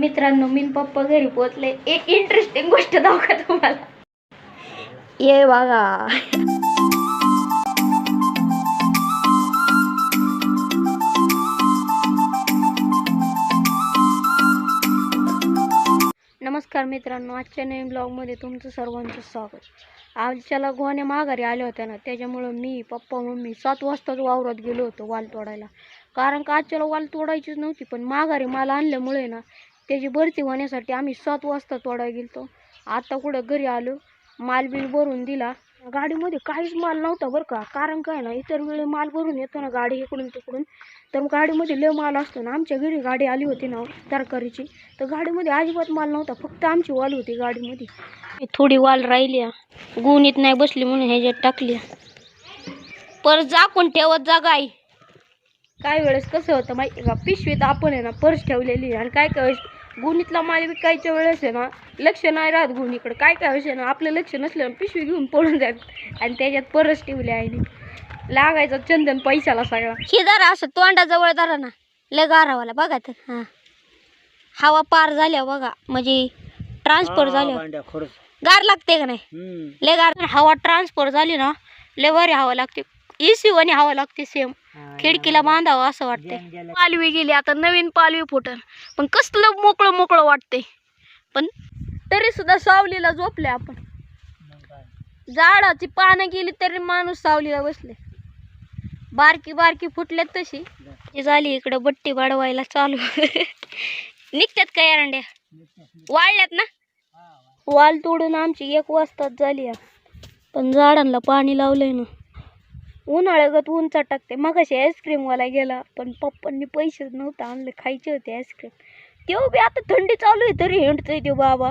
मित्रांनो, मी पप्पा घरी पोहोचले. एक इंटरेस्टिंग गोष्ट दाखवू का तुम्हाला? ये बघा. नमस्कार मित्रांनो, आजच्या नवीन ब्लॉगमध्ये तुमचं सर्वांचं स्वागत. आजच्याला गोण्या माघारी आल्या होत्या ना, त्याच्यामुळं मी पप्पा मम्मी 7 वाजताच वावरात गेलो होतो वाल तोडायला. कारण का आजच्याला वाल तोडायचीच नव्हती, पण माघारी माल आणल्यामुळे ना त्याची भरती होण्यासाठी आम्ही 7 वाजता तोडायला गेलो. आता कुठं घरी आलो, माल बिल भरून दिला. गाडीमध्ये काहीच माल नव्हता बरं का. कारण काय ना, इतर वेळी माल भरून येतो ना गाडी इकडून तिकडून, तर गाडीमध्ये लय माल असतो ना. आमच्या घरी गाडी आली होती ना तरकारीची, तर गाडीमध्ये अजिबात माल नव्हता, फक्त आमची वाल होती गाडीमध्ये. थोडी वाल राहिली, गुणीत नाही बसली म्हणून ह्याच्यात टाकली. पर्स झाकून ठेवत जा गाई. काय वेळेस कसं होतं माहिती का, पिशवीत आपण आहे ना पर्स ठेवलेली, आणि काय काय वेळेस गुणीतला माल विकायच्या वेळेस आहे ना लक्ष नाही राहत गुणीकडे. काय काय वेळेस आहे ना आपलं लक्ष नसलं पिशवी घेऊन पळून जात, आणि त्याच्यात पर्स ठेवली आईने. लागायचं चंदन पैशाला सगळा. शेजारा असं तोंडाजवळ धरा ना, लय गारावाला बघा तर. हां, हवा पार झाल्या बघा, म्हणजे ट्रान्सफर झाल्या. गार लागते का नाही? लय गार. हवा ट्रान्सफर झाली ना लय भारी हवा लागते, एसी वाणी हवा लागते सेम. खिडकीला बांधावं असं वाटते. पालवी गेली, आता नवीन पालवी फुटल, पण कसलं मोकळं मोकळं वाटते. पण तरी सुद्धा सावलीला झोपले आपण. झाडाची पानं गेली तरी माणूस सावलीला बसले. बारकी बारकी फुटल्यात तशी. झाली इकडं बट्टी वाढवायला चालू. निघतात का एरंड्या? वाळल्यात ना. वाल तोडून आमची 1 वाजताच झाली, पण झाडांना पाणी लावलंय ना. उन्हाळ्यागत ऊनचा टाकते. मग अशी आईस्क्रीमवाला गेला, पण पप्पांनी पैसेच नव्हते आणले, खायचे होते आईस्क्रीम. तेव्हा बी आता थंडी चालू आहे तरी हिंडतोय ते बाबा.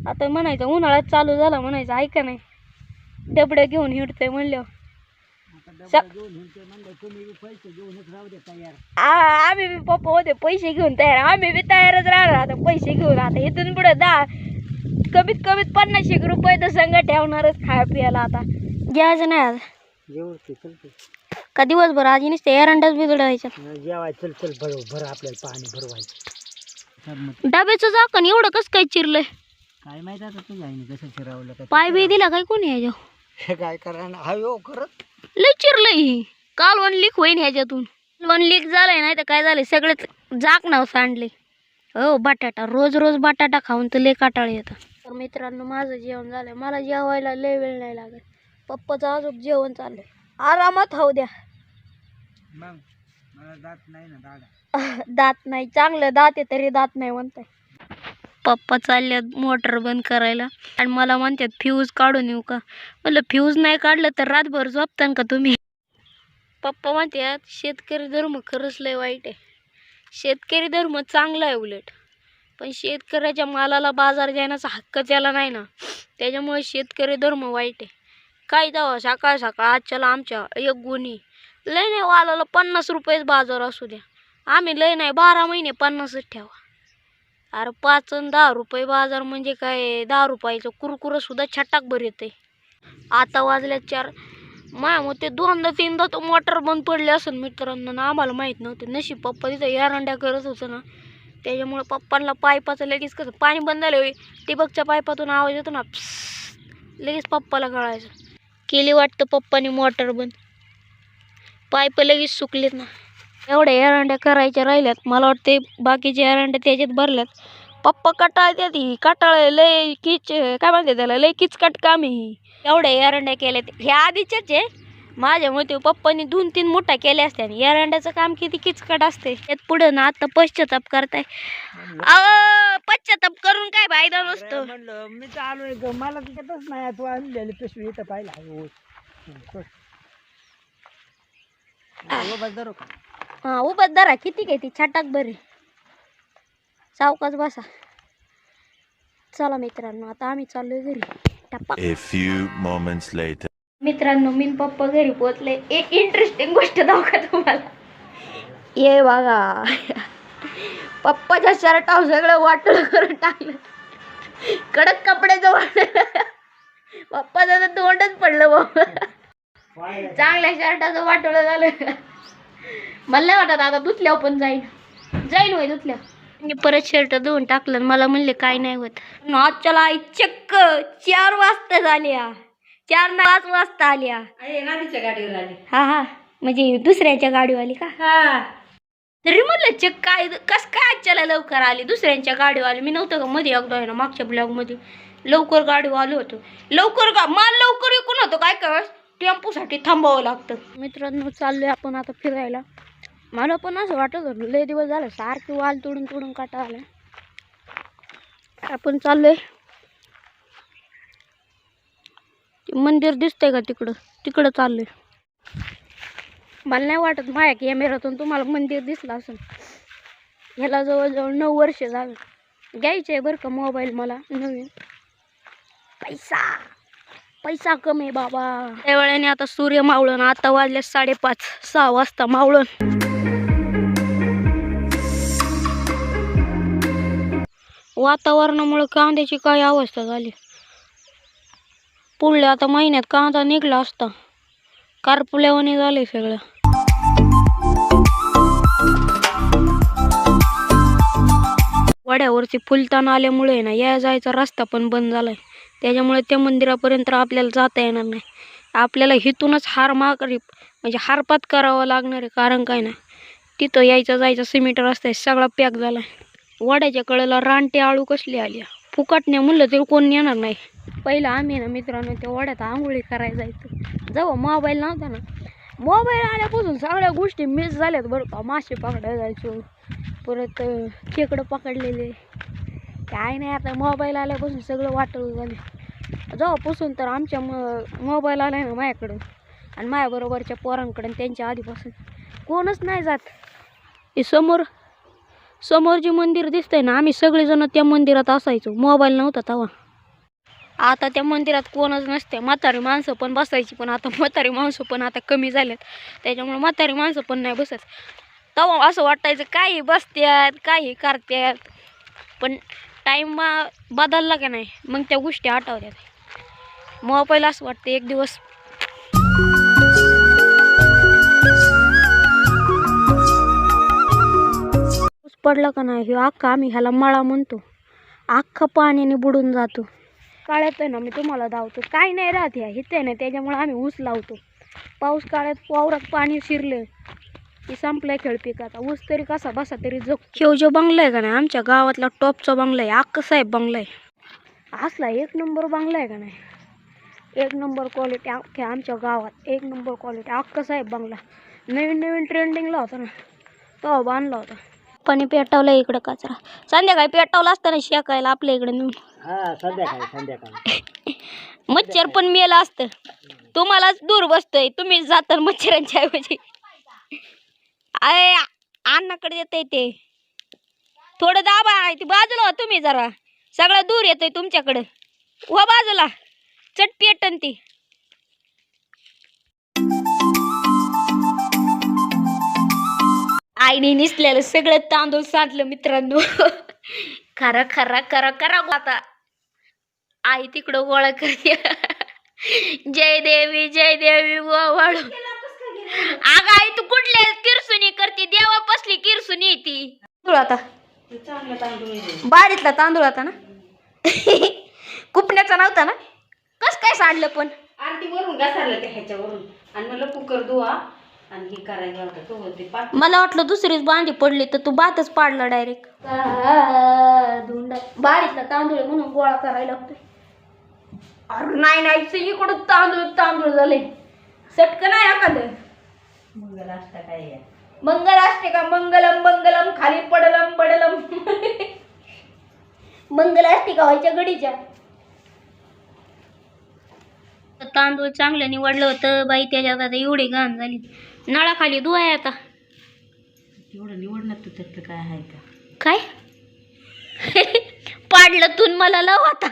आता म्हणायचं उन्हाळ्यात चालू झाला म्हणायचं, ऐका नाही डबडं घेऊन हिंडतोय म्हणल्यावर. आम्ही बी पप्पा होते पैसे घेऊन तयार, आम्ही बी तयारच राहणार आता पैसे घेऊन. आता इथून पुढे कमीत कमीत 50 रुपये तर संग ठेवणारच खाया पियाला. आता घ्यायचं नाही आज का दिवसभर आज नुसते एरंडाच बिघडायचं. चल चल भर आपल्याला पाणी भरवायचं. डब्याचं झाकण एवढं कसं काय चिरलंय काय माहित आता तुझ्या आईने कसं चिरावलं. पाय बी दिला काय कोणी ह्याच्या? काय करायला हयो खरंच लय चिरलंय ही. कालवण लीक होईन ह्याच्यातून. कालवण लीक झालंय नाही तर काय झालंय, सगळेच झाकणाव सांडले. हो बटाटा, रोज रोज बटाटा खाऊन तर लय काटाळ येतं. तर मित्रांनो, माझं जेवण झालंय. मला जेवायला लय वेळ नाही लागत. पप्पाचं अजून जेवण चाललंय. आरामात खाऊ द्या. मग मला दात नाही ना दादा. दात नाही, चांगलं दात आहे तरी दात नाही म्हणताय. पप्पा चालल्यात मोटर बंद करायला, आणि मला म्हणतात फ्यूज काढून येऊ का. म्हणलं फ्यूज नाही काढलं तर रातभर झोपतान का तुम्ही? पप्पा म्हणतात शेतकरी धर्म खरंच लय वाईट आहे. शेतकरी धर्म चांगला आहे उलट, पण शेतकऱ्याच्या मालाला बाजार देण्याचा हक्क त्याला नाही ना, त्याच्यामुळे शेतकरी धर्म वाईट आहे. काय जावं सकाळ सकाळ आजच्याला आमच्या एक गुणी लय नाही वालाला 50 रुपयेच बाजार असू द्या. आम्ही लय नाही 12 महिने 50च ठेवा. अरे 5 आणि 10 रुपये बाजार म्हणजे काय, 10 रुपयाचं कुरकुरं सुद्धा छटाकभर येते. आता वाजल्या 4. माया मग ते 2दा-3दा तो मोटर बंद पडले असेल मित्रांनो ना, आम्हाला माहीत नव्हतं. नशीब पप्पा तिथं एरंड्या करत होतं ना, त्याच्यामुळे पप्पांना पाईपाचं लगेच कसं पाणी बंद झालं टिबकच्या पाईपातून आवाज येतो ना, लगेच पप्पाला कळायचं. केली वाटतं पप्पानी मोटर बंद, पाईप लगेच सुकलेत ना. एवढ्या एरंड्या करायच्या राहिल्यात, मला वाटते बाकीचे एरंड्या त्याच्यात भरल्यात. पप्पा कटाळत्या ती कटाळ लय काय म्हणते त्याला, लय किचकट काम आहे. एवढ्या एरंड्या केल्यात ह्या आधीच्याच आहे. माझ्या मते पप्पांनी 2-3 मोठा केल्या असत्या. एरंड्याचं काम किती किचकट असते. त्यात पुढे ना आता पश्चाताप करताय. पश्चाताप करून काय फायदा नसतो. म्हणलं मी तर आलोय ग, मला तिथंच नाही तू आणलेली पिशवी इथं पाहिला. हा उभं धरा. किती काय ती छटाक बरी, सावकाश बसा. चला मित्रांनो, आता आम्ही चाललोय घरी. A few moments later. मित्रांनो, मी पप्पा घरी पोहोचले. एक इंटरेस्टिंग गोष्ट दाखवू का तुम्हाला? ये बघा, पप्पाच्या शर्टावर सगळं वाटलं करून टाकलं. कडक कपड्याचं वाटलं. पप्पाचं तर तोंडच पडलं बाबा. चांगल्या शर्टाचं वाटोळं झालं. मला नाही वाटत आता धुतल्यावर पण जाईल होय धुतल्या. मी परत शर्ट धुवून टाकलं आणि मला म्हणले काय नाही होत. आजच्याला आई चक्क 4 वाजता झाल्या, 4 नाही 5 वाजता आल्या. नादीच्या गाडीवर आली. हा म्हणजे दुसऱ्यांच्या गाडीवाली का? हा तरी म्हणलं चक्क काय कस काय आजच्याला लवकर आली दुसऱ्यांच्या गाडीवर आली. मी नव्हतं का मध्ये एकदा आहे ना मागच्या ब्लॉग मध्ये लवकर गाडीवर आलो होतो. लवकर का मला लवकर विकून होतो काय काय टेम्पोसाठी थांबावं लागतं. मित्रांनो चाललोय आपण आता फिरायला. मला पण असं वाटत होतं लय दिवस झालं सारखी वाल तोडून काटा आला. आपण चाललोय मंदिर दिसतंय का तिकडं चाललोय. मला नाही वाटत माझ्या कॅमेऱ्यातून तुम्हाला मंदिर दिसलं असेल. ह्याला जवळजवळ 9 वर्ष झालं. घ्यायचं आहे बरं का मोबाईल मला नवीन. पैसा कमी आहे बाबा. त्या वेळेने आता सूर्य मावळण. आता वाजले 5:30 6 वाजता मावळण. वातावरणामुळे कांद्याची काय अवस्था झाली. पुढल्या आता महिन्यात कांदा निघला असता. कारपुल्यावानी झाले सगळं. वड्यावरची फुलतान आल्यामुळे ना या जायचा रस्ता पण बंद झालाय. त्याच्यामुळे त्या मंदिरापर्यंत आपल्याला जाता येणार नाही. आपल्याला इथूनच म्हणजे हारपात करावं लागणार आहे. कारण काय नाही तिथं यायचा जायचा सिमेंट रस्ता आहे सगळा पॅक झाला आहे. वड्याच्या कडेला रानटी आळू कसली आली फुकाटण्या म्हणलं तरी कोण येणार नाही. पहिलं आम्ही ना मित्रांनो त्या वड्यात आंघोळी करायला जायचं. जेव्हा मोबाईल नव्हता ना, मोबाईल आल्यापासून सगळ्या गोष्टी मिस झाल्यात बरं का. मासे पकडायला जायचो, परत खेकडं पकडलेले. काय नाही आता मोबाईल आल्यापासून सगळं वाटलं झाले. जेव्हापासून तर आमच्या मोबाईल आला आहे ना माझ्याकडं आणि माझ्याबरोबरच्या पोरांकडं त्यांच्या आधीपासून कोणच नाही जात. हे समोर जे मंदिर दिसतंय ना आम्ही सगळेजण त्या मंदिरात असायचो. मोबाईल नव्हता तेव्हा. आता त्या मंदिरात कोणच नसते. म्हातारी माणसं पण बसायची पण आता म्हातारी माणसं पण आता कमी झाल्यात. त्याच्यामुळे म्हातारी माणसं पण नाही बसत. तेव्हा असं वाटायचं काही बसत्यात काही करतात. पण टाईम बदलला का नाही मग त्या गोष्टी आठवतात. मोबाईल असं वाटतं एक दिवस पडला का नाही. हे अख्खा आम्ही ह्याला मळा म्हणतो. अख्खा पाण्याने बुडून जातो. काळ्यात आहे ना मी तुम्हाला धावतो काय नाही राहत ह्या हिथे ना. त्याच्यामुळे आम्ही ऊस लावतो. पाऊस काळात वावरात पाणी शिरलं की संपलाय खेळ पिकाचा. ऊस तरी कसा बसा तरी जग. ह्यो जो बंगला आहे का नाही आमच्या गावातला टॉपचा बंगला आहे. अक्का साहेब बंगला आहे. असला 1 नंबर बंगला आहे का नाही. 1 नंबर क्वालिटी अख्ख्या आमच्या गावात 1 नंबर क्वालिटी. अक्का साहेब बंगला नवीन ट्रेंडिंगला होता ना तो बांधला होता. पाणी पेटवलं इकडं कचरा. संध्याकाळी पेटवला असताना शेकायला आपल्या इकडे नेऊन. संध्याकाळी मच्छर पण मेलं असतं. तुम्हालाच दूर बसतोय तुम्ही जाता मच्छरांच्या ऐवजी. अन्नाकडे येते ते थोडं दाबा ते बाजूला तुम्ही जरा सगळं दूर येतोय तुमच्याकडं. व बाजूला चट पेटन ती. आईने निसलेलं सगळं तांदूळ सांडलं मित्रांनो. खरा आता आई तिकडं गोळा करते. जय देवी वाळू. अगं आई तू कुठल्या किरसुनी करते. देवा पसली किरसुनी ती. तांदूळ आता बारीतला तांदूळ आता ना. कुपण्याचा नव्हता ना. कस काय सांडलं पण आरती वरून घासारलं ते ह्याच्यावरून आणि मला कुकर धुवा आणि हे करायला होतं तो होते. मला वाटलं दुसरीच भांडी पडली तर तू भातच पाडला डायरेक्ट. बारीतला तांदूळ म्हणून गोळा करायला लागतोय. अरे नाही इकडं तांदूळ झाले. सटकं नाही एखादं. मंगलाष्टका काय मंगल असते का. मंगलम खाली पडलम मंगल असते का व्हायच्या गडीच्या. तांदूळ चांगलं निवडलं होतं बाई. त्याच्यात आता एवढी घाण झाली. नळाखाली धुवाय आता. एवढं निवडणार तू त्यातलं काय आहे का काय. पाडलं तून मला लाव आता.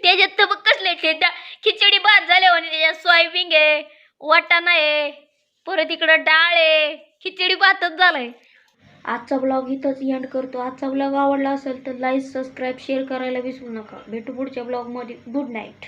त्याच्यात तर बघ कसले खिचडी भात झाल्यावर त्याच्यात सोयाबीन आहे वाटाणा आहे परत इकडं डाळ आहे. खिचडी भातच झालाय. आजचा ब्लॉग इथंच एंड करतो. आजचा ब्लॉग आवडला असेल तर लाईक सबस्क्राईब शेअर करायला विसरू नका. भेटू पुढच्या ब्लॉगमध्ये. Good night.